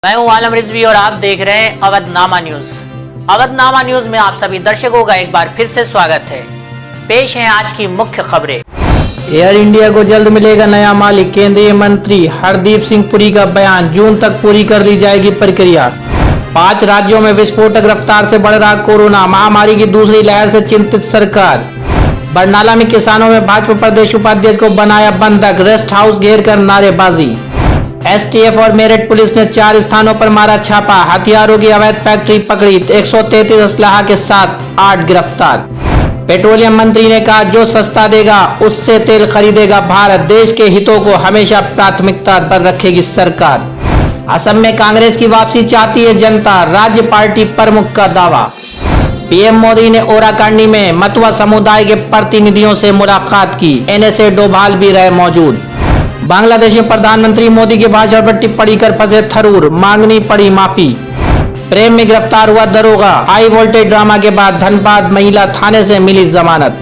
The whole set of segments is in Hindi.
मैं हूं आलम रिजवी और आप देख रहे हैं अवधनामा न्यूज। अवधनामा न्यूज में आप सभी दर्शकों का एक बार फिर से स्वागत है। पेश हैं आज की मुख्य खबरें। एयर इंडिया को जल्द मिलेगा नया मालिक, केंद्रीय मंत्री हरदीप सिंह पुरी का बयान। जून तक पूरी कर ली जाएगी प्रक्रिया। 5 राज्यों में विस्फोटक रफ्तार से बढ़ रहा कोरोना महामारी की दूसरी लहर से चिंतित सरकार। बरनाला में किसानों में भाजपा प्रदेश उपाध्यक्ष को बनाया बंधक, रेस्ट हाउस घेर कर नारेबाजी। एसटीएफ और मेरठ पुलिस ने 4 स्थानों पर मारा छापा, हथियारों की अवैध फैक्ट्री पकड़ी, 133 असलाहा के साथ 8 गिरफ्तार। पेट्रोलियम मंत्री ने कहा, जो सस्ता देगा उससे तेल खरीदेगा भारत। देश के हितों को हमेशा प्राथमिकता पर रखेगी सरकार। असम में कांग्रेस की वापसी चाहती है जनता, राज्य पार्टी प्रमुख का दावा। पीएम मोदी ने ओराकांडी में मतुआ समुदाय के प्रतिनिधियों से मुलाकात की, एनएसए डोभाल भी रहे मौजूद। बांग्लादेश में प्रधानमंत्री मोदी के भाषण पर टिप्पणी कर फंसे थरूर, मांगनी पड़ी माफी। प्रेम में गिरफ्तार हुआ दरोगा, हाई वोल्टेज ड्रामा के बाद धनबाद महिला थाने से मिली जमानत।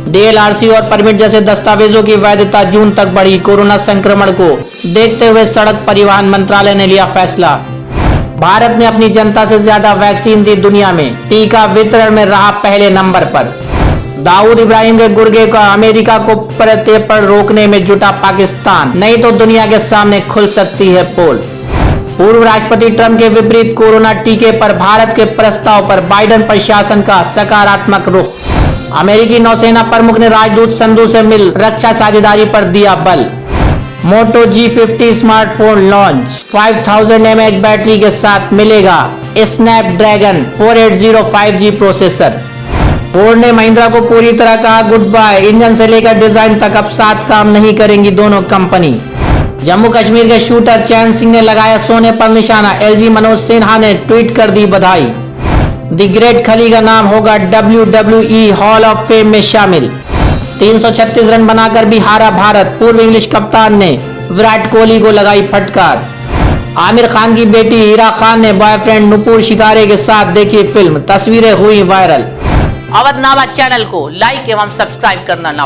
डीएलआरसी और परमिट जैसे दस्तावेजों की वैधता जून तक बढ़ी। कोरोना संक्रमण को देखते हुए सड़क परिवहन मंत्रालय ने लिया फैसला। भारत ने अपनी जनता से ज्यादा वैक्सीन दी दुनिया में, टीका वितरण में रहा पहले नंबर पर। दाऊद इब्राहिम के गुर्गे का अमेरिका को प्रत्यर्पण रोकने में जुटा पाकिस्तान, नहीं तो दुनिया के सामने खुल सकती है पोल। पूर्व राष्ट्रपति ट्रंप के विपरीत कोरोना टीके पर भारत के प्रस्ताव पर बाइडेन प्रशासन का सकारात्मक रुख। अमेरिकी नौसेना प्रमुख ने राजदूत संधू से मिल रक्षा साझेदारी पर दिया बल। मोटो G50 smartphone launch, 5000 mAh battery के साथ मिलेगा स्नैपड्रैगन 480 5G प्रोसेसर। फोर्ड ने महिंद्रा को पूरी तरह कहा गुड बाय, इंजन से लेकर डिजाइन तक अब साथ काम नहीं करेंगी दोनों कंपनी। जम्मू कश्मीर के शूटर चैन सिंह ने लगाया सोने पर निशाना, एलजी मनोज सिन्हा ने ट्वीट कर दी बधाई। द ग्रेट खली का नाम होगा WWE हॉल ऑफ फेम में शामिल। 336 रन बनाकर भी हारा भारत, पूर्व इंग्लिश कप्तान ने विराट कोहली को लगाई फटकार। आमिर खान की बेटी हीरा खान ने बॉयफ्रेंड नुपुर शिकारे के साथ देखी फिल्म, तस्वीरें हुई वायरल। अवधनामा चैनल को लाइक एवं सब्सक्राइब करना ना